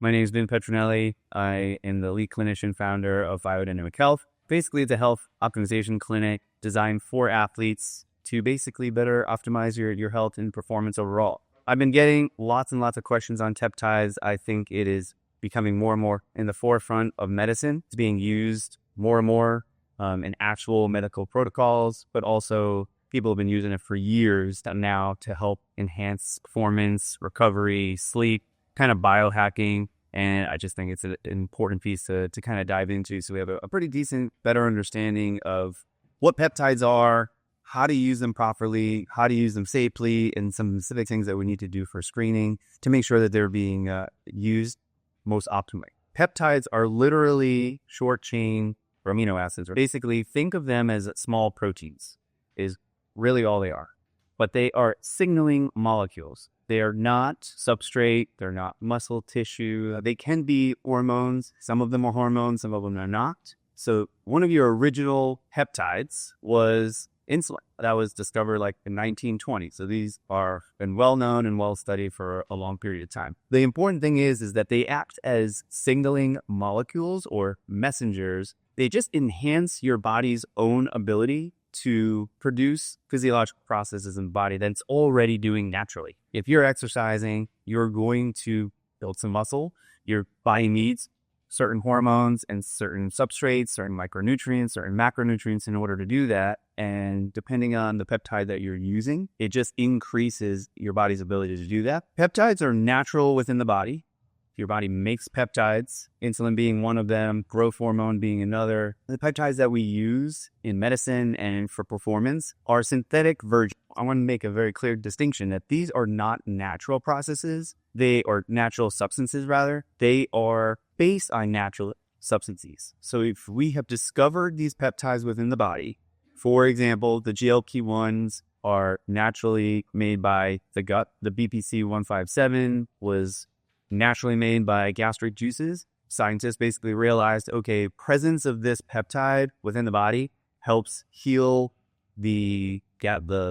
My name is Vin Petronelli. I am the lead clinician founder of Biodynamic Health. Basically, it's a health optimization clinic designed for athletes to basically better optimize your health and performance overall. I've been getting lots and lots of questions on peptides. I think it is becoming more and more in the forefront of medicine. It's being used more and more in actual medical protocols, but also people have been using it for years now to help enhance performance, recovery, sleep, kind of biohacking. And I just think it's an important piece to kind of dive into. So we have a pretty decent, better understanding of what peptides are, how to use them properly, how to use them safely, and some specific things that we need to do for screening to make sure that they're being used most optimally. Peptides are literally short chain amino acids, or basically think of them as small proteins is really all they are. But they are signaling molecules. They are not substrate. They're not muscle tissue. They can be hormones. Some of them are hormones. Some of them are not. So one of your original peptides was insulin. That was discovered like in 1920. So these are been well known and well studied for a long period of time. The important thing is that they act as signaling molecules or messengers. They just enhance your body's own ability to produce physiological processes in the body that's already doing naturally. If you're exercising, you're going to build some muscle. Your body needs certain hormones and certain substrates, certain micronutrients, certain macronutrients in order to do that. And depending on the peptide that you're using, it just increases your body's ability to do that. Peptides are natural within the body. Your body makes peptides, insulin being one of them, growth hormone being another. The peptides that we use in medicine and for performance are synthetic versions. I want to make a very clear distinction that these are not natural processes. They are natural substances, rather. They are based on natural substances. So if we have discovered these peptides within the body, for example, the GLP-1s are naturally made by the gut. The BPC 157 was naturally made by gastric juices. Scientists basically realized, okay, presence of this peptide within the body helps heal the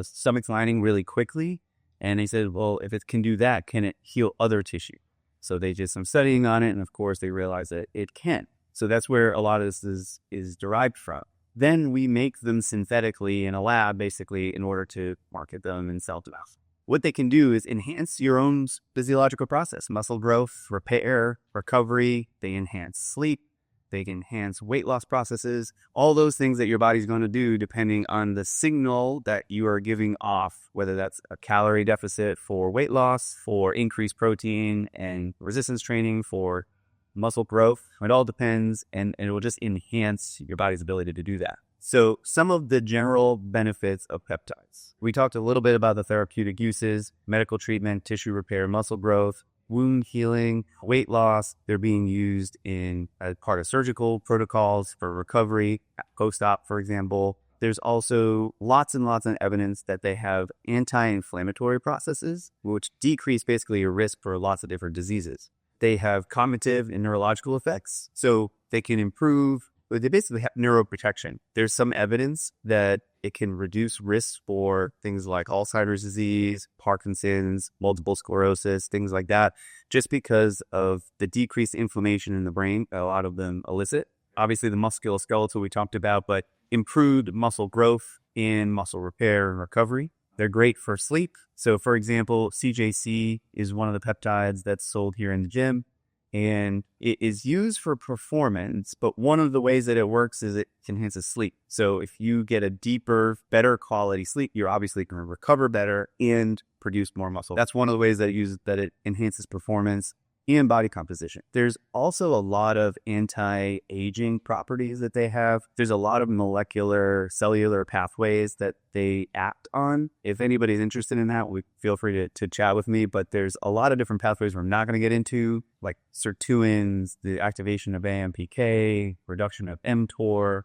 stomach lining really quickly. And they said, well, if it can do that, can it heal other tissue? So they did some studying on it, and of course they realized that it can. So that's where a lot of this is derived from. Then we make them synthetically in a lab, basically, in order to market them and sell them out. What they can do is enhance your own physiological process, muscle growth, repair, recovery. They enhance sleep. They can enhance weight loss processes, all those things that your body's going to do depending on the signal that you are giving off, whether that's a calorie deficit for weight loss, for increased protein and resistance training, for muscle growth. It all depends, and it will just enhance your body's ability to do that. So some of the general benefits of peptides. We talked a little bit about the therapeutic uses, medical treatment, tissue repair, muscle growth, wound healing, weight loss. They're being used as part of surgical protocols for recovery, post-op, for example. There's also lots and lots of evidence that they have anti-inflammatory processes, which decrease basically your risk for lots of different diseases. They have cognitive and neurological effects, so they can improve. They basically have neuroprotection. There's some evidence that it can reduce risks for things like Alzheimer's disease, Parkinson's, multiple sclerosis, things like that, just because of the decreased inflammation in the brain a lot of them elicit. Obviously, the musculoskeletal we talked about, but improved muscle growth in muscle repair and recovery. They're great for sleep. So, for example, CJC is one of the peptides that's sold here in the gym. And it is used for performance, but one of the ways that it works is it enhances sleep. So if you get a deeper, better quality sleep, you're obviously going to recover better and produce more muscle. That's one of the ways that it enhances performance and body composition. There's also a lot of anti-aging properties that they have. There's a lot of molecular cellular pathways that they act on. If anybody's interested in that, feel free to chat with me. But there's a lot of different pathways we're not going to get into, like sirtuins, the activation of AMPK, reduction of mTOR.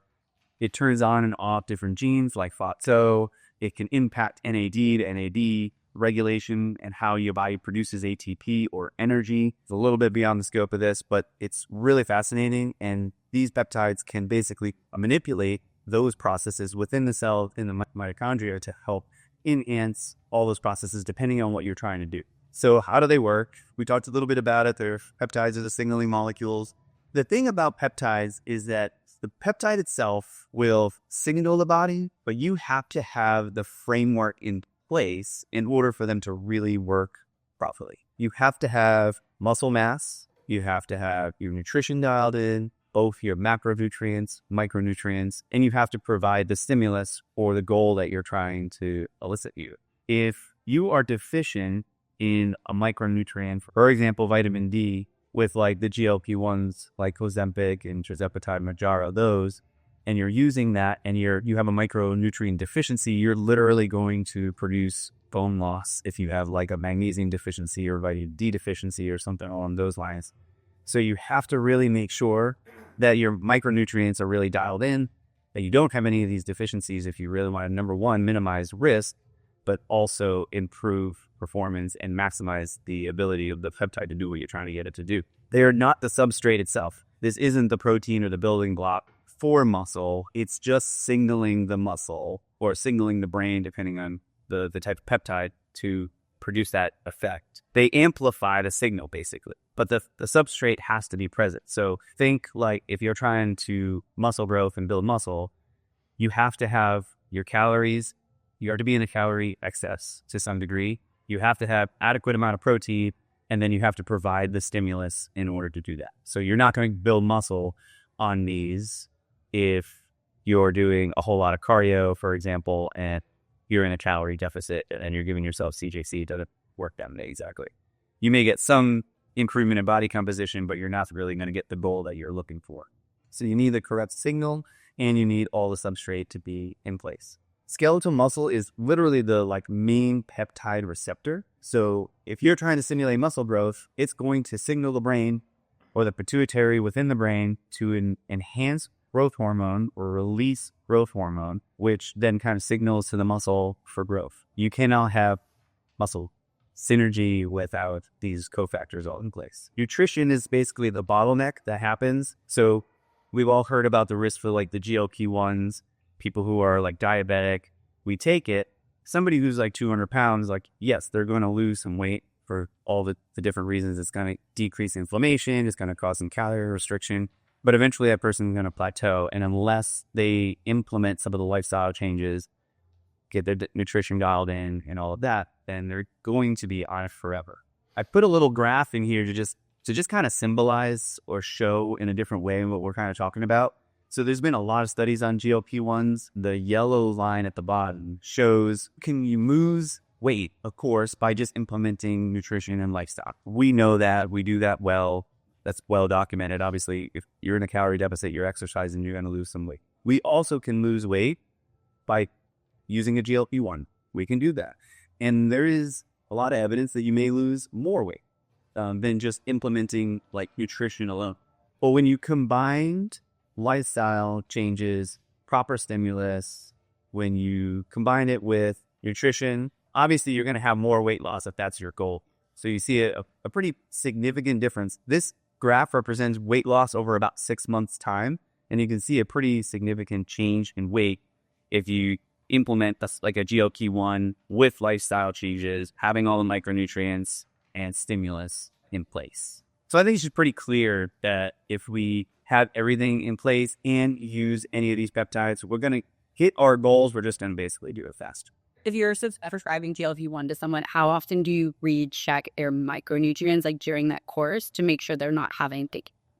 It turns on and off different genes like FOXO. It can impact NAD to NAD regulation and how your body produces ATP or energy. It's a little bit beyond the scope of this, but it's really fascinating. And these peptides can basically manipulate those processes within the cell, in the mitochondria, to help enhance all those processes depending on what you're trying to do. So how do they work? We talked a little bit about it. They're peptides are the signaling molecules. The thing about peptides is that the peptide itself will signal the body, but you have to have the framework in place in order for them to really work properly. You have to have muscle mass. You have to have your nutrition dialed in, both your macronutrients, micronutrients, and you have to provide the stimulus or the goal that you're trying to elicit you. If you are deficient in a micronutrient, for example, vitamin D, with like the GLP-1s like Ozempic and Tirzepatide, Mounjaro, those, and you're using that and you have a micronutrient deficiency, you're literally going to produce bone loss if you have like a magnesium deficiency or vitamin D deficiency or something along those lines. So you have to really make sure that your micronutrients are really dialed in, that you don't have any of these deficiencies if you really want to, number one, minimize risk, but also improve performance and maximize the ability of the peptide to do what you're trying to get it to do. They are not the substrate itself. This isn't the protein or the building block for muscle. It's just signaling the muscle or signaling the brain, depending on the type of peptide, to produce that effect. They amplify the signal, basically. But the substrate has to be present. So think like if you're trying to muscle growth and build muscle, you have to have your calories. You have to be in a calorie excess to some degree. You have to have adequate amount of protein, and then you have to provide the stimulus in order to do that. So you're not going to build muscle on these if you're doing a whole lot of cardio, for example, and you're in a calorie deficit and you're giving yourself CJC. It doesn't work that way exactly. You may get some improvement in body composition, but you're not really going to get the goal that you're looking for. So you need the correct signal and you need all the substrate to be in place. Skeletal muscle is literally the main peptide receptor. So if you're trying to stimulate muscle growth, it's going to signal the brain or the pituitary within the brain to enhance growth hormone or release growth hormone, which then kind of signals to the muscle for growth. You cannot have muscle synergy without these cofactors all in place. Nutrition is basically the bottleneck that happens. So we've all heard about the risk for the GLP-1s, people who are diabetic. We take it. Somebody who's 200 pounds, yes, they're going to lose some weight for all the different reasons. It's going to decrease inflammation. It's going to cause some calorie restriction. But eventually that person is going to plateau. And unless they implement some of the lifestyle changes, get their nutrition dialed in and all of that, then they're going to be on it forever. I put a little graph in here to just kind of symbolize or show in a different way what we're kind of talking about. So there's been a lot of studies on GLP-1s. The yellow line at the bottom shows, can you lose weight, of course, by just implementing nutrition and lifestyle. We know that. We do that well. That's well documented. Obviously, if you're in a calorie deficit, you're exercising, you're going to lose some weight. We also can lose weight by using a GLP-1. We can do that. And there is a lot of evidence that you may lose more weight than just implementing nutrition alone. But when you combined lifestyle changes, proper stimulus, when you combine it with nutrition, obviously you're going to have more weight loss if that's your goal. So you see a pretty significant difference. This graph represents weight loss over about 6 months' time, and you can see a pretty significant change in weight if you implement a GLP-1 with lifestyle changes, having all the micronutrients and stimulus in place. So I think it's just pretty clear that if we have everything in place and use any of these peptides, we're going to hit our goals. We're just going to basically do it fast. If you're prescribing GLP-1 to someone, how often do you recheck their micronutrients during that course to make sure they're not having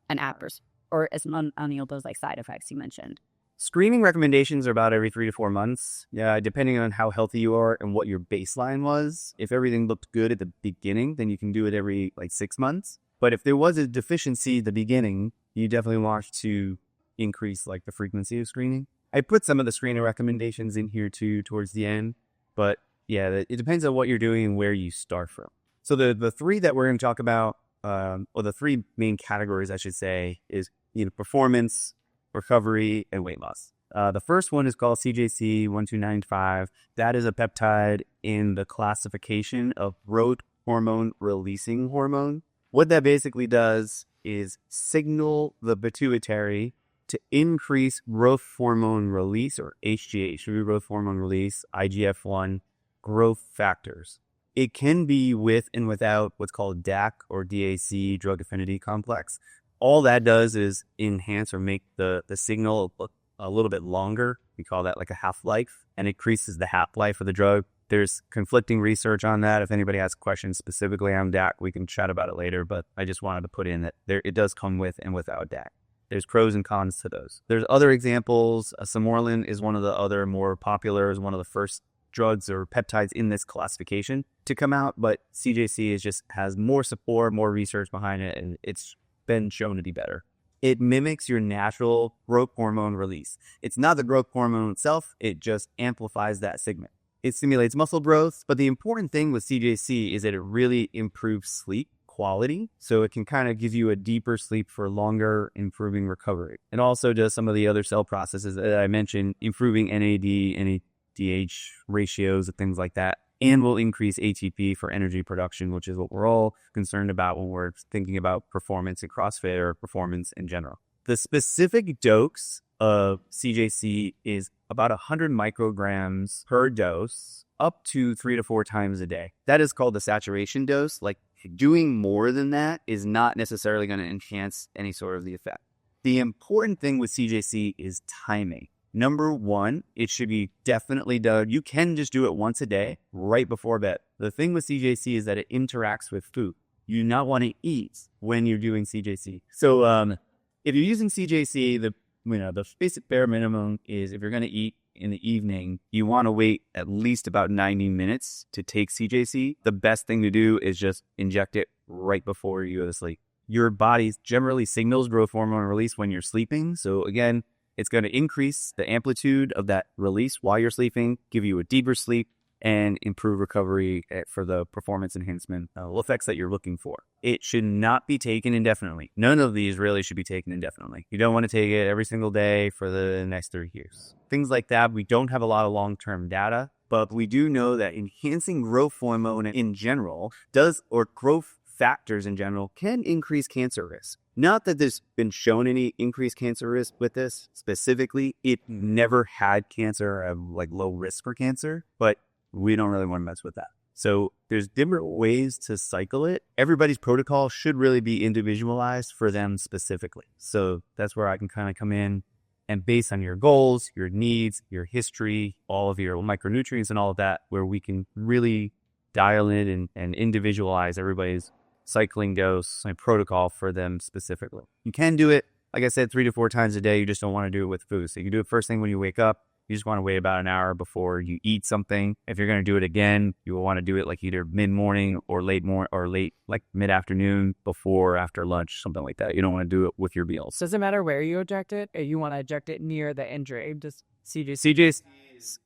an adverse or as any of those side effects you mentioned? Screening recommendations are about every 3 to 4 months. Yeah, depending on how healthy you are and what your baseline was. If everything looked good at the beginning, then you can do it every 6 months. But if there was a deficiency at the beginning, you definitely want to increase the frequency of screening. I put some of the screening recommendations in here too towards the end. But yeah, it depends on what you're doing and where you start from. So the three that we're going to talk about, or the three main categories, I should say, is performance, recovery, and weight loss. The first one is called CJC 1295. That is a peptide in the classification of growth hormone releasing hormone. What that basically does is signal the pituitary to increase growth hormone release, or HGH, growth hormone release, IGF-1 growth factors. It can be with and without what's called DAC or DAC, drug affinity complex. All that does is enhance or make the signal a little bit longer. We call that like a half-life, and increases the half-life of the drug. There's conflicting research on that. If anybody has questions specifically on DAC, we can chat about it later, but I just wanted to put in that it does come with and without DAC. There's pros and cons to those. There's other examples. Semorlin is one of the other more popular, is one of the first drugs or peptides in this classification to come out, but CJC has more support, more research behind it, and it's been shown to be better. It mimics your natural growth hormone release. It's not the growth hormone itself, it just amplifies that signal. It stimulates muscle growth, but the important thing with CJC is that it really improves sleep quality. So it can kind of give you a deeper sleep for longer, improving recovery. It also does some of the other cell processes that I mentioned, improving NAD, NADH ratios and things like that, and will increase ATP for energy production, which is what we're all concerned about when we're thinking about performance in CrossFit or performance in general. The specific dose of CJC is about 100 micrograms per dose, up to 3 to 4 times a day. That is called the saturation dose. Like, doing more than that is not necessarily going to enhance any sort of the effect. The important thing with CJC is timing. Number one, it should be definitely done. You can just do it once a day, right before bed. The thing with CJC is that it interacts with food. You do not want to eat when you're doing CJC. So if you're using CJC, the basic bare minimum is, if you're going to eat in the evening, you want to wait at least about 90 minutes to take CJC. The best thing to do is just inject it right before you go to sleep. Your body generally signals growth hormone release when you're sleeping. So again, it's going to increase the amplitude of that release while you're sleeping, give you a deeper sleep, and improve recovery for the performance enhancement effects that you're looking for. It should not be taken indefinitely. None of these really should be taken indefinitely. You don't want to take it every single day for the next 30 years. Things like that, we don't have a lot of long-term data, but we do know that enhancing growth hormone in general growth factors in general can increase cancer risk. Not that there's been shown any increased cancer risk with this specifically. It never had cancer of like low risk for cancer, but we don't really want to mess with that. So there's different ways to cycle it. Everybody's protocol should really be individualized for them specifically. So that's where I can kind of come in, and based on your goals, your needs, your history, all of your micronutrients and all of that, where we can really dial in and individualize everybody's cycling dose and protocol for them specifically. You can do it, like I said, 3 to 4 times a day. You just don't want to do it with food. So you can do it first thing when you wake up. You just want to wait about an hour before you eat something. If you're going to do it again, you will want to do it like either mid-morning or late like mid-afternoon, before or after lunch, something like that. You don't want to do it with your meals. Does it matter where you eject it, or you want to eject it near the injury? Just CJC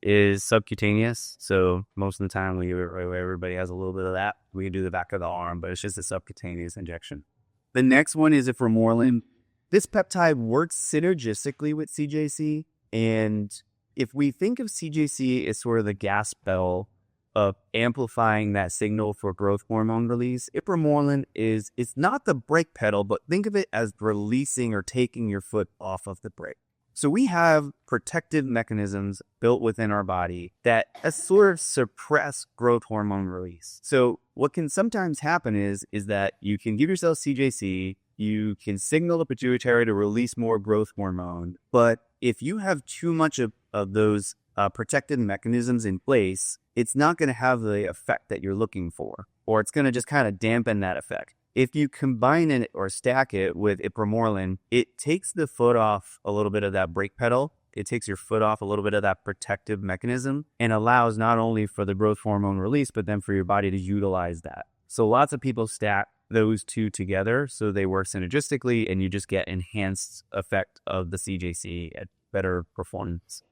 is subcutaneous, so most of the time everybody has a little bit of that. We can do the back of the arm, but it's just a subcutaneous injection. The next one is Iframorelin. This peptide works synergistically with CJC, and if we think of CJC as sort of the gas pedal of amplifying that signal for growth hormone release, Iframorelin it's not the brake pedal, but think of it as releasing or taking your foot off of the brake. So we have protective mechanisms built within our body that sort of suppress growth hormone release. So what can sometimes happen is that you can give yourself CJC, you can signal the pituitary to release more growth hormone, but if you have too much of those protective mechanisms in place, it's not going to have the effect that you're looking for, or it's going to just kind of dampen that effect. If you combine it or stack it with Iframorelin, it takes the foot off a little bit of that brake pedal. It takes your foot off a little bit of that protective mechanism and allows not only for the growth hormone release, but then for your body to utilize that. So lots of people stack those two together so they work synergistically, and you just get enhanced effect of the CJC at better performance.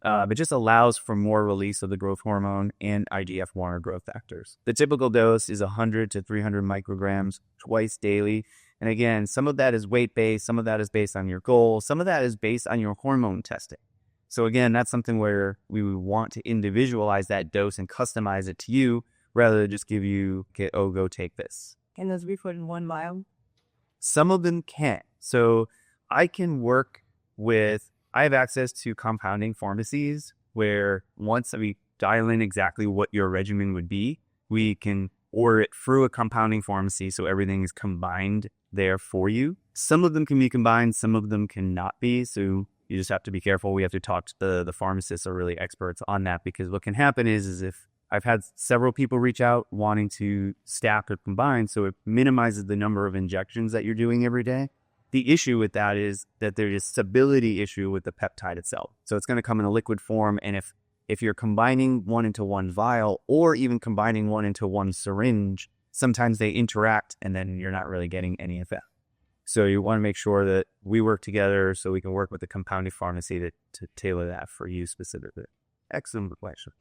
It just allows for more release of the growth hormone and IGF-1 or growth factors. The typical dose is 100 to 300 micrograms twice daily. And again, some of that is weight-based, some of that is based on your goals, some of that is based on your hormone testing. So again, that's something where we would want to individualize that dose and customize it to you, rather than just give you, okay, go take this. Can those be put in 1 vial? Some of them can. So I have access to compounding pharmacies where once we dial in exactly what your regimen would be, We can order it through a compounding pharmacy, so everything is combined there for you. Some of them can be combined, some of them cannot be, so you just have to be careful. We have to talk to the pharmacists are really experts on that, because what can happen is if I've had several people reach out wanting to stack or combine, so it minimizes the number of injections that you're doing every day. The issue with that is that there's a stability issue with the peptide itself. So it's going to come in a liquid form, and if you're combining one into one vial or even combining one into one syringe, sometimes they interact and then you're not really getting any effect. So you want to make sure that we work together so we can work with the compounding pharmacy to tailor that for you specifically. Excellent question.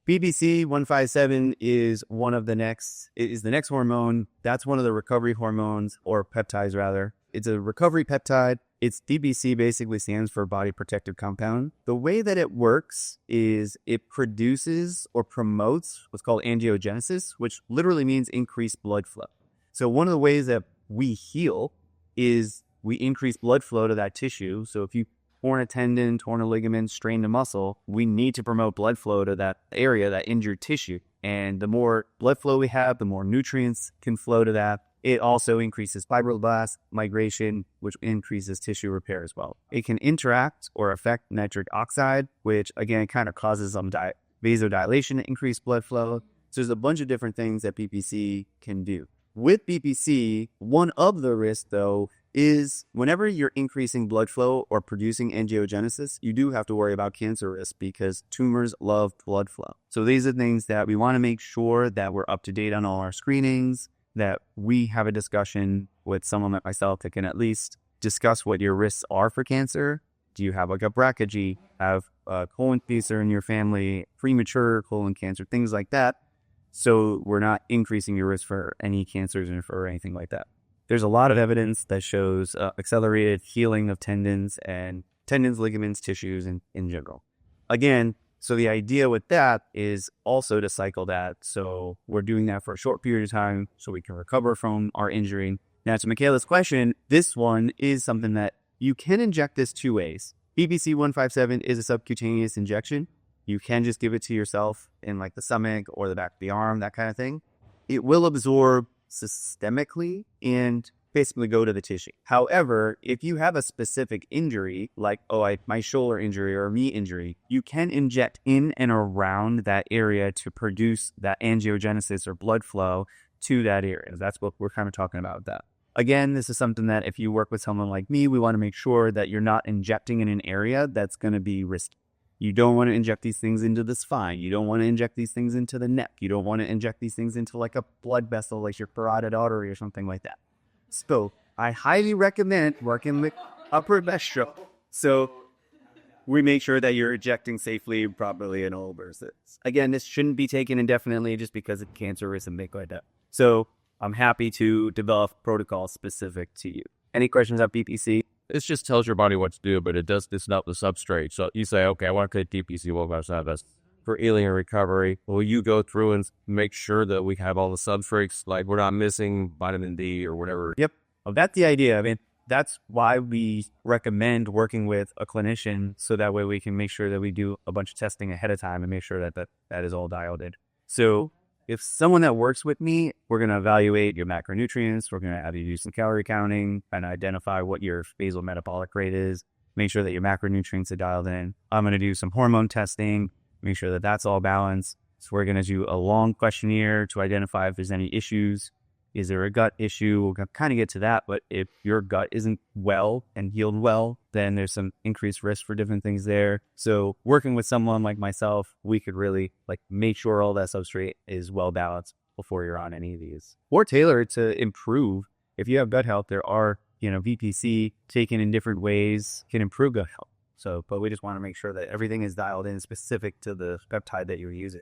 PPC 157 is the next hormone. That's one of the recovery hormones, or peptides rather. It's a recovery peptide. Its DBC basically stands for body protective compound. The way that it works is it produces or promotes what's called angiogenesis, which literally means increased blood flow. So one of the ways that we heal is we increase blood flow to that tissue. So if you torn a tendon, torn a ligament, strained a muscle, we need to promote blood flow to that area, that injured tissue. And the more blood flow we have, the more nutrients can flow to that. It also increases fibroblast migration, which increases tissue repair as well. It can interact or affect nitric oxide, which again kind of causes some vasodilation, increased blood flow. So there's a bunch of different things that PPC can do. With PPC, one of the risks though is whenever you're increasing blood flow or producing angiogenesis, you do have to worry about cancer risk because tumors love blood flow. So these are things that we want to make sure that we're up to date on all our screenings, that we have a discussion with someone like myself that can at least discuss what your risks are for cancer. Do you have like a BRCA? Have colon cancer in your family, premature colon cancer, things like that. So we're not increasing your risk for any cancers or anything like that. There's a lot of evidence that shows accelerated healing of tendons, ligaments, tissues, and in general. Again, so the idea with that is also to cycle that. So we're doing that for a short period of time so we can recover from our injury. Now, to Michaela's question, this one is something that you can inject this two ways. PPC 157 is a subcutaneous injection. You can just give it to yourself in like the stomach or the back of the arm, that kind of thing. It will absorb systemically and basically go to the tissue. However, if you have a specific injury, like, my shoulder injury or knee injury, you can inject in and around that area to produce that angiogenesis or blood flow to that area. That's what we're kind of talking about with that. Again, this is something that if you work with someone like me, we want to make sure that you're not injecting in an area that's going to be risky. You don't want to inject these things into the spine. You don't want to inject these things into the neck. You don't want to inject these things into like a blood vessel, like your carotid artery or something like that. So I highly recommend working with upper vestral. So we make sure that you're injecting safely, properly, and all versus. Again, this shouldn't be taken indefinitely just because of cancer risk and things like that. So I'm happy to develop protocols specific to you. Any questions on PPC? It just tells your body what to do, but it does listen up the substrate. So you say, okay, I want to cut DPC 157 for healing and recovery. Will you go through and make sure that we have all the substrates, like we're not missing vitamin D or whatever? Yep. Well, that's the idea. I mean, that's why we recommend working with a clinician, so that way we can make sure that we do a bunch of testing ahead of time and make sure that is all dialed in. So if someone that works with me, we're going to evaluate your macronutrients. We're going to have you do some calorie counting and identify what your basal metabolic rate is. Make sure that your macronutrients are dialed in. I'm going to do some hormone testing, make sure that that's all balanced. So we're going to do a long questionnaire to identify if there's any issues. Is there a gut issue? We'll kind of get to that. But if your gut isn't well and healed well, then there's some increased risk for different things there. So working with someone like myself, we could really make sure all that substrate is well balanced before you're on any of these. Or tailor it to improve. If you have gut health, there are, VPC taken in different ways can improve gut health. So, but we just want to make sure that everything is dialed in specific to the peptide that you're using.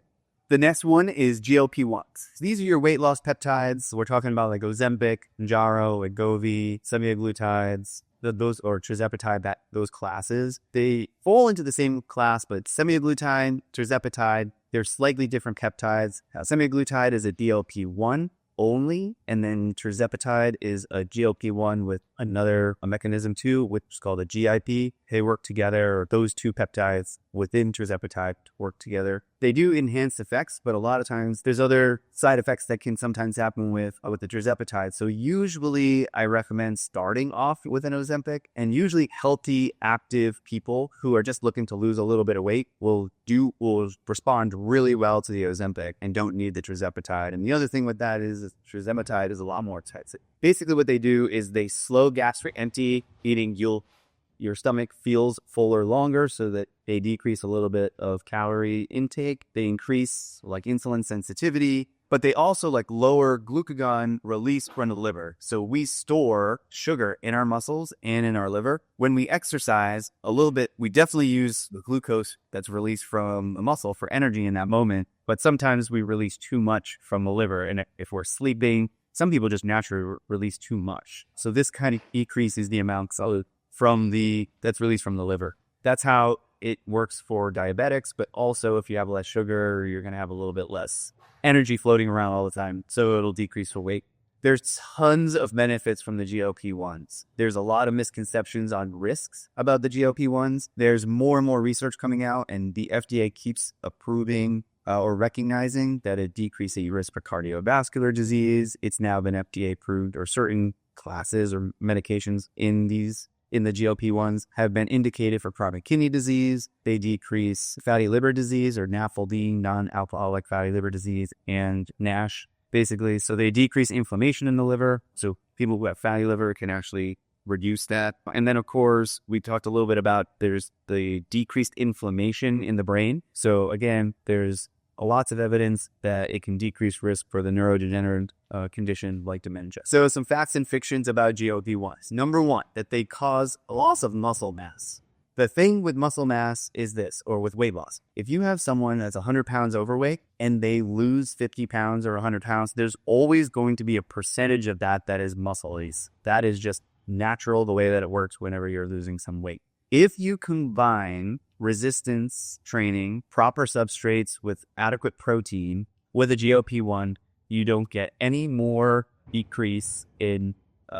The next one is GLP-1s. These are your weight loss peptides. We're talking about like Ozempic, Mounjaro, Wegovy, semaglutides, those, or Tirzepatide, those classes. They fall into the same class, but semaglutide, Tirzepatide, they're slightly different peptides. Semaglutide is a GLP-1 only, and then Tirzepatide is a GLP-1 with a mechanism too, which is called a GIP. They work together, or those two peptides within tirzepatide work together. They do enhance effects, but a lot of times there's other side effects that can sometimes happen with the tirzepatide. So usually I recommend starting off with an Ozempic, and usually healthy, active people who are just looking to lose a little bit of weight will respond really well to the Ozempic and don't need the tirzepatide. And the other thing with that is tirzepatide is a lot more toxic. Basically what they do is they slow gastric empty eating. Your stomach feels fuller longer, so that they decrease a little bit of calorie intake. They increase like insulin sensitivity, but they also like lower glucagon release from the liver. So we store sugar in our muscles and in our liver. When we exercise a little bit, we definitely use the glucose that's released from the muscle for energy in that moment. But sometimes we release too much from the liver. And if we're sleeping, some people just naturally release too much. So this kind of decreases the amount that's released from the liver. That's how it works for diabetics, but also if you have less sugar, you're going to have a little bit less energy floating around all the time, so it'll decrease the weight. There's tons of benefits from the GLP-1s. There's a lot of misconceptions on risks about the GLP-1s. There's more and more research coming out, and the FDA keeps approving or recognizing that it decreases the risk for cardiovascular disease. It's now been FDA approved, or certain classes or medications in the GLP-1s have been indicated for chronic kidney disease. They decrease fatty liver disease, or NAFLD, non-alcoholic fatty liver disease, and NASH, basically. So they decrease inflammation in the liver. So people who have fatty liver can actually reduce that. And then, of course, we talked a little bit about there's the decreased inflammation in the brain. So again, there's lots of evidence that it can decrease risk for the neurodegenerative condition like dementia. So some facts and fictions about GLP-1s. Number one, that they cause a loss of muscle mass. The thing with muscle mass is this, or with weight loss. If you have someone that's 100 pounds overweight and they lose 50 pounds or 100 pounds, there's always going to be a percentage of that is muscle. That is just natural, the way that it works whenever you're losing some weight. If you combine resistance training, proper substrates with adequate protein with a GLP-1, you don't get any more decrease in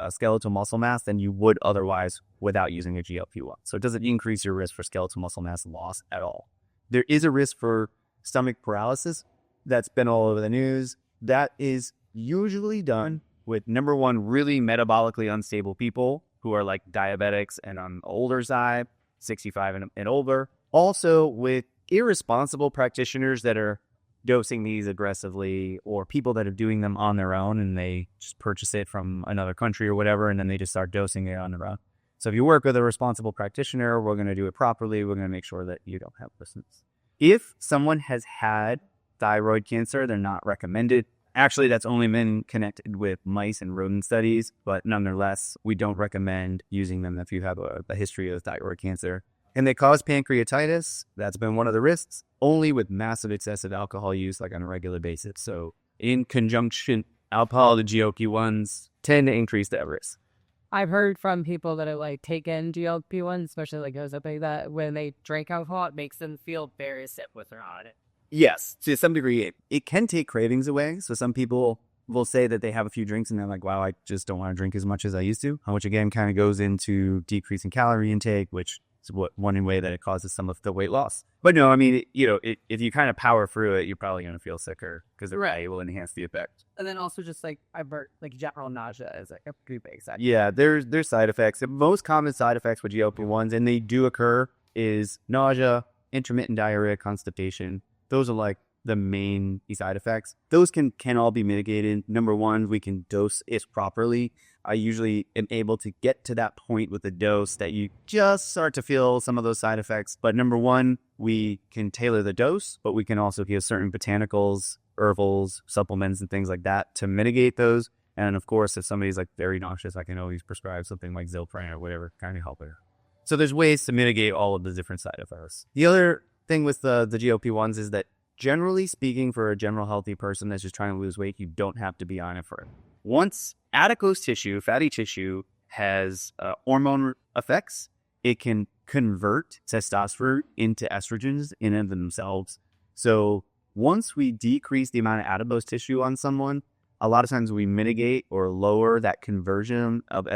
skeletal muscle mass than you would otherwise without using a GLP-1. So it doesn't increase your risk for skeletal muscle mass loss at all. There is a risk for stomach paralysis that's been all over the news. That is usually done with, number one, really metabolically unstable people who are like diabetics and on the older side, 65 and older. Also with irresponsible practitioners that are dosing these aggressively, or people that are doing them on their own and they just purchase it from another country or whatever, and then they just start dosing it on their own. So if you work with a responsible practitioner, we're going to do it properly. We're going to make sure that you don't have resistance. If someone has had thyroid cancer, they're not recommended. Actually, that's only been connected with mice and rodent studies, but nonetheless, we don't recommend using them if you have a history of thyroid cancer. And they cause pancreatitis. That's been one of the risks, only with massive excessive alcohol use, like on a regular basis. So in conjunction, alcohol and GLP-1s tend to increase that risk. I've heard from people that have like taken GLP-1, especially like Ozempic, that when they drink alcohol, it makes them feel very sick with their on it. Yes, to some degree, it can take cravings away. So some people will say that they have a few drinks and they're like, wow, I just don't want to drink as much as I used to, which again kind of goes into decreasing calorie intake, which is one way that it causes some of the weight loss. But no, I mean, if you kind of power through it, you're probably going to feel sicker because it will enhance the effect. And then also just like I've heard like general nausea is like a pretty big side. Yeah, there's side effects. The most common side effects with GLP-1s, and they do occur, is nausea, intermittent diarrhea, constipation. Those are like the main side effects. Those can all be mitigated. Number one, we can dose it properly. I usually am able to get to that point with the dose that you just start to feel some of those side effects. But number one, we can tailor the dose, but we can also give certain botanicals, herbals, supplements, and things like that to mitigate those. And of course, if somebody's like very nauseous, I can always prescribe something like Zilprin or whatever, kind of help it. So there's ways to mitigate all of the different side effects. The other thing with the GLP-1s is that generally speaking, for a general healthy person that's just trying to lose weight, you don't have to be on it for it. Once adipose tissue, fatty tissue, has hormone effects, it can convert testosterone into estrogens in and of themselves. So once we decrease the amount of adipose tissue on someone, a lot of times we mitigate or lower that conversion of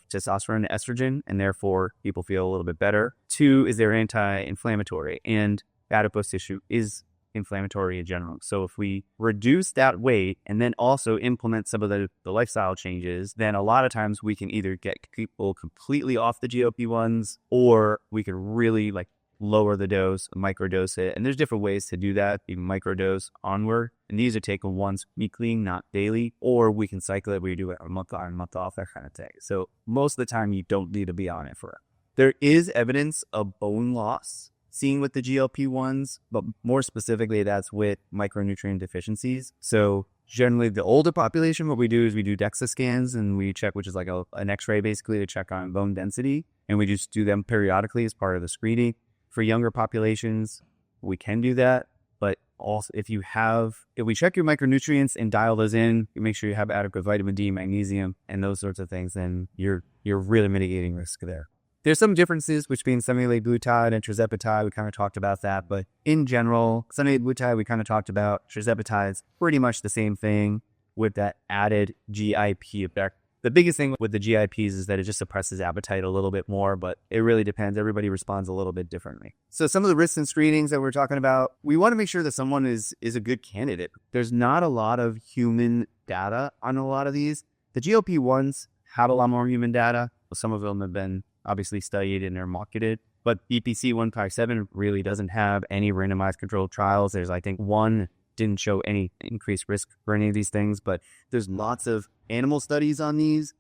testosterone to estrogen, and therefore people feel a little bit better. 2 is they're anti-inflammatory, and adipose tissue is inflammatory in general. So if we reduce that weight and then also implement some of the lifestyle changes, then a lot of times we can either get people completely off the GLP-1s, or we can really like lower the dose, microdose it. And there's different ways to do that, even microdose onward. And these are taken once weekly, not daily, or we can cycle it where you do it a month on, month off, that kind of thing. So most of the time you don't need to be on it forever. There is evidence of bone loss seen with the GLP-1s, but more specifically, that's with micronutrient deficiencies. So generally the older population, what we do is we do DEXA scans and we check, which is like an x-ray basically to check on bone density. And we just do them periodically as part of the screening. For younger populations, we can do that. But also if we check your micronutrients and dial those in, you make sure you have adequate vitamin D, magnesium, and those sorts of things, then you're really mitigating risk there. There's some differences between semaglutide and tirzepatide. We kind of talked about that, but in general, semaglutide we kind of talked about. Tirzepatide's pretty much the same thing with that added GIP effect. The biggest thing with the GIPs is that it just suppresses appetite a little bit more, but it really depends. Everybody responds a little bit differently. So some of the risks and screenings that we're talking about, we want to make sure that someone is a good candidate. There's not a lot of human data on a lot of these. The GLP-1s have a lot more human data. Some of them have been obviously studied and they're marketed, but BPC 157 really doesn't have any randomized controlled trials. There's, I think, one didn't show any increased risk for any of these things, but there's lots of animal studies on these,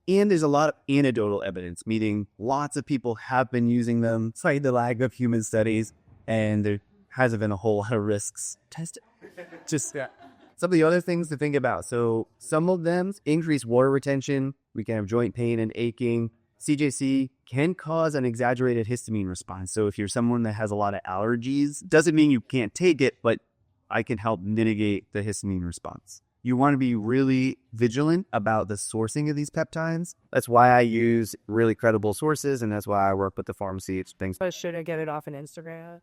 and there's a lot of anecdotal evidence, meaning lots of people have been using them, despite the lack of human studies, and there hasn't been a whole lot of risks tested. Some of the other things to think about. So some of them increase water retention. We can have joint pain and aching. CJC can cause an exaggerated histamine response. So if you're someone that has a lot of allergies, doesn't mean you can't take it, but I can help mitigate the histamine response. You want to be really vigilant about the sourcing of these peptides. That's why I use really credible sources, and that's why I work with the pharmacy. Things. But should I get it off an Instagram?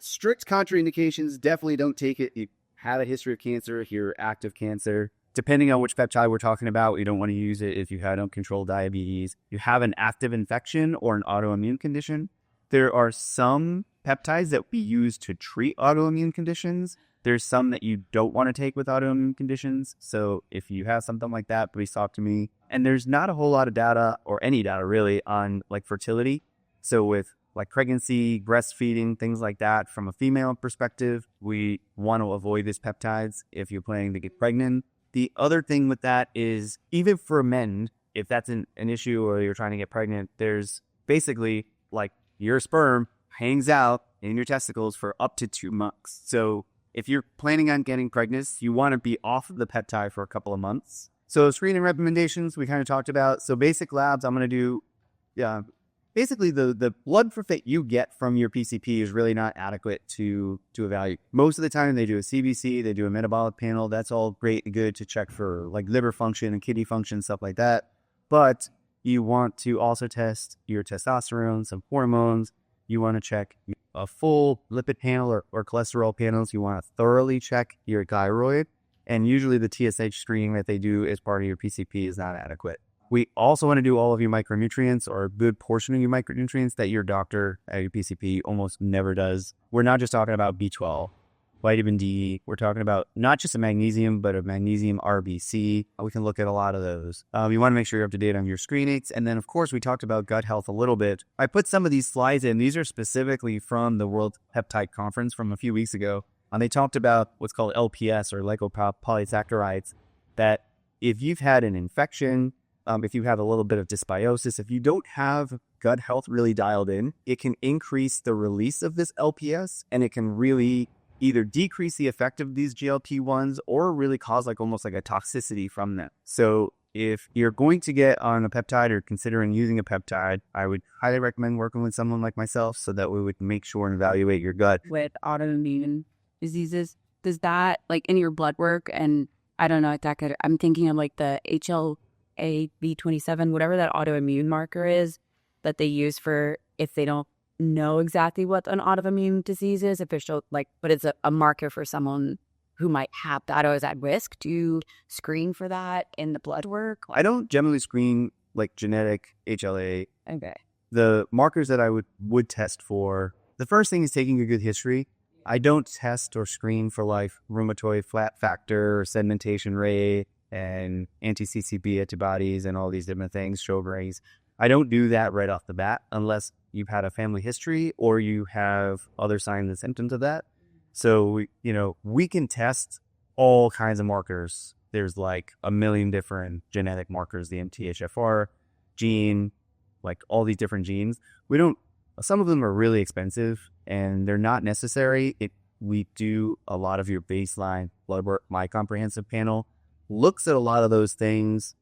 Strict contraindications, definitely don't take it. You have a history of cancer, you're active cancer. Depending on which peptide we're talking about, you don't want to use it if you had uncontrolled diabetes, you have an active infection or an autoimmune condition. There are some peptides that we use to treat autoimmune conditions. There's some that you don't want to take with autoimmune conditions. So if you have something like that, please talk to me. And there's not a whole lot of data, or any data really, on like fertility. So with like pregnancy, breastfeeding, things like that, from a female perspective, we want to avoid these peptides if you're planning to get pregnant. The other thing with that is, even for men, if that's an issue or you're trying to get pregnant, there's basically like your sperm hangs out in your testicles for up to 2 months. So if you're planning on getting pregnant, you want to be off of the peptide for a couple of months. So screening recommendations we kind of talked about. So basic labs, I'm going to do, basically the blood for fit you get from your PCP is really not adequate to evaluate. Most of the time they do a CBC, they do a metabolic panel. That's all great and good to check for like liver function and kidney function, stuff like that. But you want to also test your testosterone, some hormones. You want to check a full lipid panel or cholesterol panels. You want to thoroughly check your thyroid. And usually the TSH screening that they do as part of your PCP is not adequate. We also want to do all of your micronutrients, or a good portion of your micronutrients that your doctor at your PCP almost never does. We're not just talking about B12, vitamin D. We're talking about not just a magnesium, but a magnesium RBC. We can look at a lot of those. You want to make sure you're up to date on your screenings. And then, of course, we talked about gut health a little bit. I put some of these slides in. These are specifically from the World Peptide Conference from a few weeks ago. And they talked about what's called LPS, or lipopolysaccharides, that if you've had an infection, if you have a little bit of dysbiosis, if you don't have gut health really dialed in, it can increase the release of this LPS, and it can really either decrease the effect of these GLP-1s or really cause like almost like a toxicity from them. So if you're going to get on a peptide or considering using a peptide, I would highly recommend working with someone like myself so that we would make sure and evaluate your gut. With autoimmune diseases, does that, like in your blood work, and I don't know if that could, I'm thinking of like the HLA-B27, whatever that autoimmune marker is that they use for if they don't know exactly what an autoimmune disease is, if it's like, but it's a marker for someone who might have that or is at risk? Do you screen for that in the blood work? I don't generally screen like genetic HLA. Okay. The markers that I would test for, the first thing is taking a good history. I don't test or screen for like rheumatoid factor, sedimentation rate, and anti-CCP antibodies and all these different things, Sjogren's. I don't do that right off the bat unless you've had a family history or you have other signs and symptoms of that. So, we can test all kinds of markers. There's like a million different genetic markers, the MTHFR gene, like all these different genes. Some of them are really expensive and they're not necessary. We do a lot of your baseline blood work. My comprehensive panel looks at a lot of those things.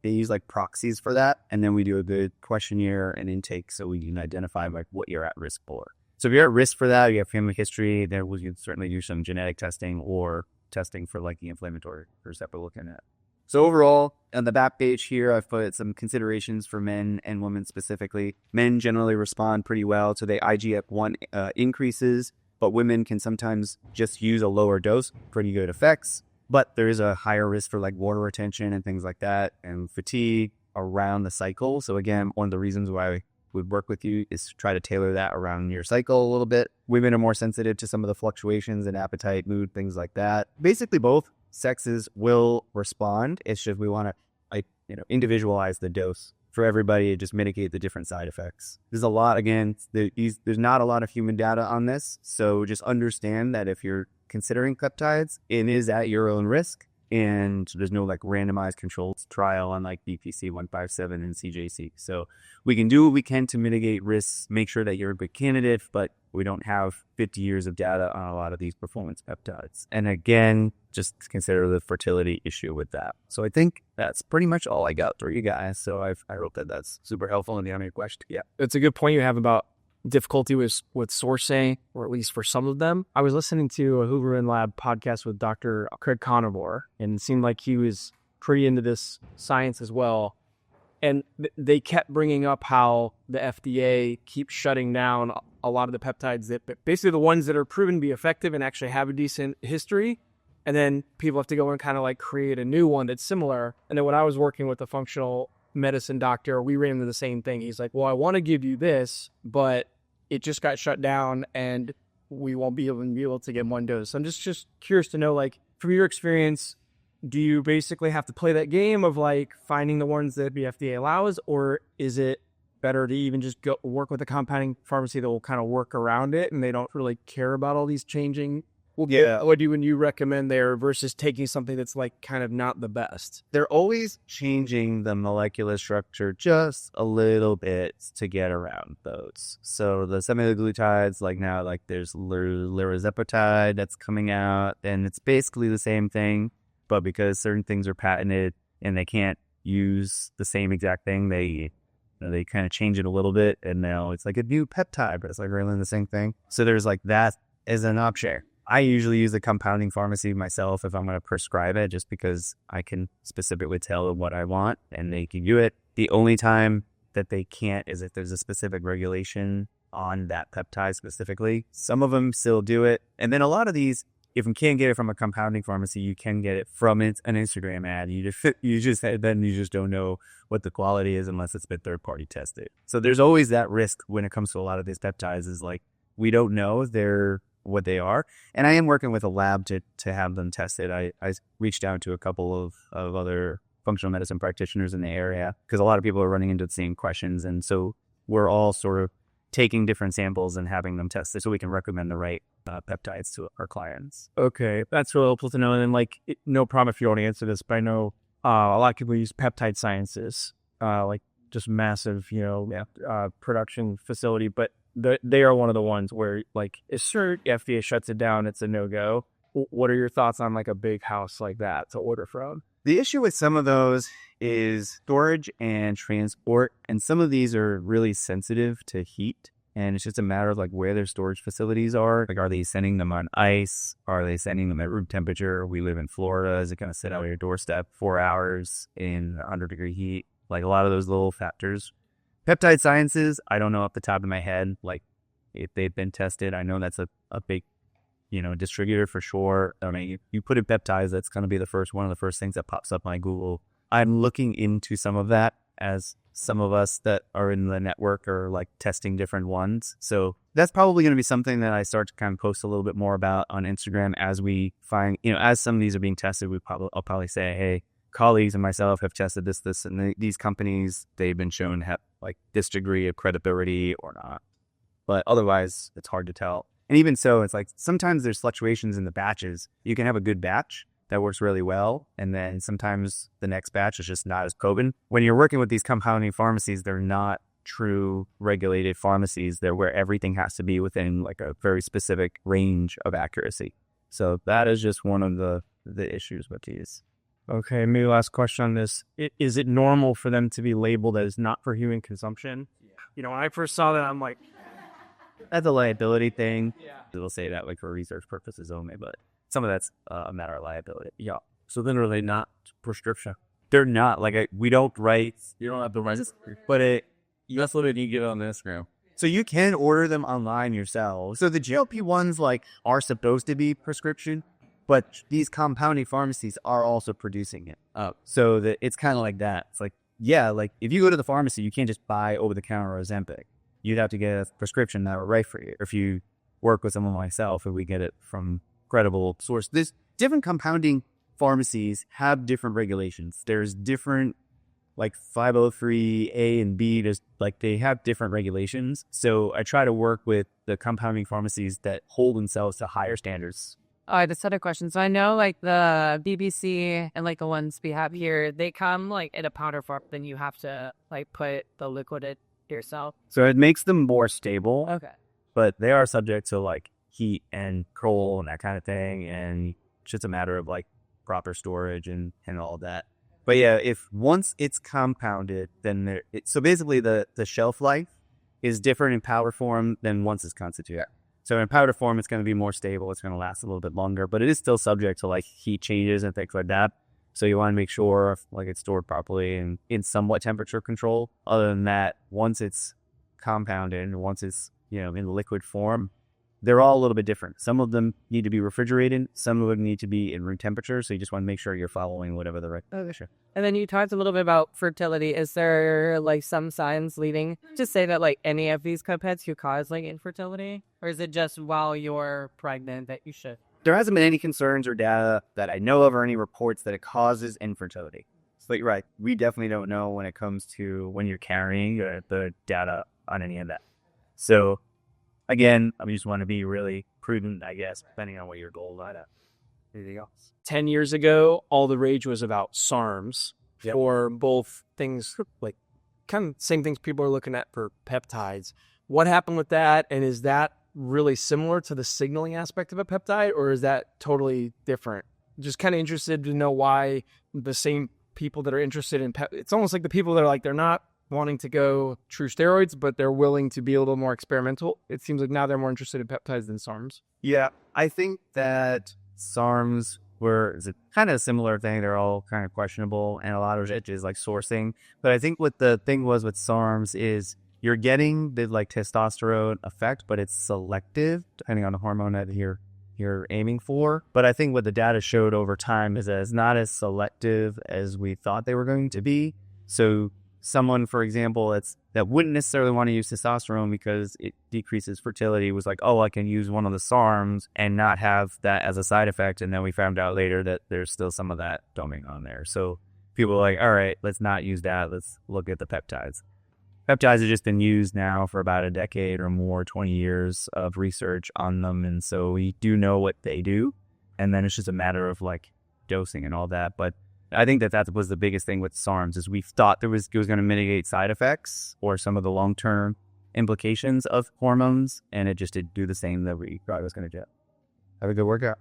They use like proxies for that. And then we do a good questionnaire and intake so we can identify like what you're at risk for. So if you're at risk for that, you have family history, then we can certainly do some genetic testing or testing for like the inflammatory first that we're looking at. So overall, on the back page here, I've put some considerations for men and women specifically. Men generally respond pretty well to the IGF-1 increases, but women can sometimes just use a lower dose, pretty good effects. But there is a higher risk for like water retention and things like that and fatigue around the cycle. So again, one of the reasons why we would work with you is to try to tailor that around your cycle a little bit. Women are more sensitive to some of the fluctuations in appetite, mood, things like that. Basically, both sexes will respond. It's just we want to individualize the dose for everybody to just mitigate the different side effects. There's a lot, again, there's not a lot of human data on this. So just understand that if you're considering peptides, it is at your own risk. And there's no like randomized controlled trial on like BPC 157 and CJC. So we can do what we can to mitigate risks, make sure that you're a good candidate, but we don't have 50 years of data on a lot of these performance peptides. And again, just consider the fertility issue with that. So I think that's pretty much all I got for you guys. So I hope that that's super helpful in the your question. Yeah. It's a good point you have about difficulty with sourcing, or at least for some of them. I was listening to a Hoover and Lab podcast with Dr. Craig Conivore, and it seemed like he was pretty into this science as well. And they kept bringing up how the FDA keeps shutting down a lot of the peptides that basically the ones that are proven to be effective and actually have a decent history. And then people have to go and kind of like create a new one that's similar. And then when I was working with a functional medicine doctor, we ran into the same thing. He's like, well, I want to give you this, but it just got shut down and we won't be able to get one dose. I'm just curious to know, like, from your experience, do you basically have to play that game of like finding the ones that the FDA allows, or is it better to even just go work with a compounding pharmacy that will kind of work around it and they don't really care about all these changing? Well, yeah. What would you recommend there versus taking something that's like kind of not the best? They're always changing the molecular structure just a little bit to get around those. So the semaglutides, like now, like there's Tirzepatide that's coming out, and it's basically the same thing, but because certain things are patented and they can't use the same exact thing, they kind of change it a little bit, and now it's like a new peptide, but it's like really the same thing. So there's like that as an option. I usually use a compounding pharmacy myself if I'm going to prescribe it, just because I can specifically tell them what I want and they can do it. The only time that they can't is if there's a specific regulation on that peptide specifically. Some of them still do it. And then a lot of these, if you can't get it from a compounding pharmacy, you can get it from an Instagram ad. You just don't know what the quality is unless it's been third-party tested. So there's always that risk when it comes to a lot of these peptides, is like, we don't know what they are. And I am working with a lab to have them tested. I reached out to a couple of other functional medicine practitioners in the area because a lot of people are running into the same questions. And so we're all sort of taking different samples and having them tested so we can recommend the right peptides to our clients. Okay, that's really helpful to know. And then, like, no problem if you don't answer this, but I know a lot of people use Peptide Sciences, like just massive, production facility, but they are one of the ones where, like, if FDA shuts it down, it's a no-go. What are your thoughts on like a big house like that to order from? The issue with some of those is storage and transport, and some of these are really sensitive to heat, and it's just a matter of like where their storage facilities are. Like, are they sending them on ice? Are they sending them at room temperature? We live in Florida. Is it going to sit out on your doorstep 4 hours in 100-degree heat? Like, a lot of those little factors. Peptide Sciences, I don't know off the top of my head, like, if they've been tested. I know that's a big distributor for sure. I mean, you put in peptides, that's going to be one of the first things that pops up on Google. I'm looking into some of that, as some of us that are in the network are like testing different ones. So that's probably going to be something that I start to kind of post a little bit more about on Instagram as we find, as some of these are being tested. I'll probably say, hey, colleagues and myself have tested this, and these companies, they've been shown to have like this degree of credibility or not. But otherwise, it's hard to tell. And even so, it's like sometimes there's fluctuations in the batches. You can have a good batch that works really well, and then sometimes the next batch is just not as potent. When you're working with these compounding pharmacies, they're not true regulated pharmacies. They're where everything has to be within like a very specific range of accuracy. So that is just one of the issues with these. Okay, maybe last question on this. Is it normal for them to be labeled as not for human consumption? When I first saw that, I'm like, that's a liability thing. Yeah. They'll say that like for research purposes only, but some of that's a matter of liability. Yeah. So then are they not prescription? They're not. Like we don't write. You don't have to write, but that's what you get on Instagram. So you can order them online yourself. So the GLP-1s like are supposed to be prescription, but these compounding pharmacies are also producing it. So that it's kind of like that. It's like, yeah, like if you go to the pharmacy, you can't just buy over-the-counter Ozempic. You'd have to get a prescription that would write for you. If you work with someone like myself, if we get it from credible source. There's different compounding pharmacies have different regulations. There's different like 503A and B. There's like they have different regulations. So I try to work with the compounding pharmacies that hold themselves to higher standards. I just had a question. So I know like the BBC and like the ones we have here, they come like in a powder form. Then you have to like put the liquid in yourself. So it makes them more stable. Okay. But they are subject to like heat and cold and that kind of thing. And it's just a matter of like proper storage and all of that. But yeah, if once it's compounded, then so basically the shelf life is different in powder form than once it's constituted. So in powder form, it's going to be more stable. It's going to last a little bit longer, but it is still subject to like heat changes and things like that. So you want to make sure like it's stored properly and in somewhat temperature control. Other than that, once it's compounded and once it's, in liquid form, they're all a little bit different. Some of them need to be refrigerated. Some of them need to be in room temperature. So you just want to make sure you're following whatever the right. Sure. And then you talked a little bit about fertility. Is there like some signs leading to say that like any of these peptides could cause like infertility? Or is it just while you're pregnant that you should? There hasn't been any concerns or data that I know of or any reports that it causes infertility. But you're right. We definitely don't know when it comes to when you're carrying the data on any of that. So again, I just want to be really prudent, I guess, depending on what your goals are. Anything else? 10 years ago, all the rage was about SARMs for both things, like kind of same things people are looking at for peptides. What happened with that? And is that really similar to the signaling aspect of a peptide, or is that totally different? Just kind of interested to know why the same people that are interested in it's almost like the people that are like, they're not wanting to go true steroids, but they're willing to be a little more experimental. It seems like now they're more interested in peptides than SARMs. Yeah, I think that SARMs is a kind of a similar thing. They're all kind of questionable, and a lot of it is like sourcing. But I think what the thing was with SARMs is you're getting the like testosterone effect, but it's selective depending on the hormone that you're aiming for. But I think what the data showed over time is that it's not as selective as we thought they were going to be. So someone, for example, that wouldn't necessarily want to use testosterone because it decreases fertility was like, oh, I can use one of the SARMs and not have that as a side effect. And then we found out later that there's still some of that dumping on there. So people are like, all right, let's not use that. Let's look at the peptides. Peptides have just been used now for about a decade or more, 20 years of research on them. And so we do know what they do. And then it's just a matter of like dosing and all that. But I think that was the biggest thing with SARMs is we thought it was going to mitigate side effects or some of the long-term implications of hormones. And it just did do the same that we thought it was going to do. Have a good workout.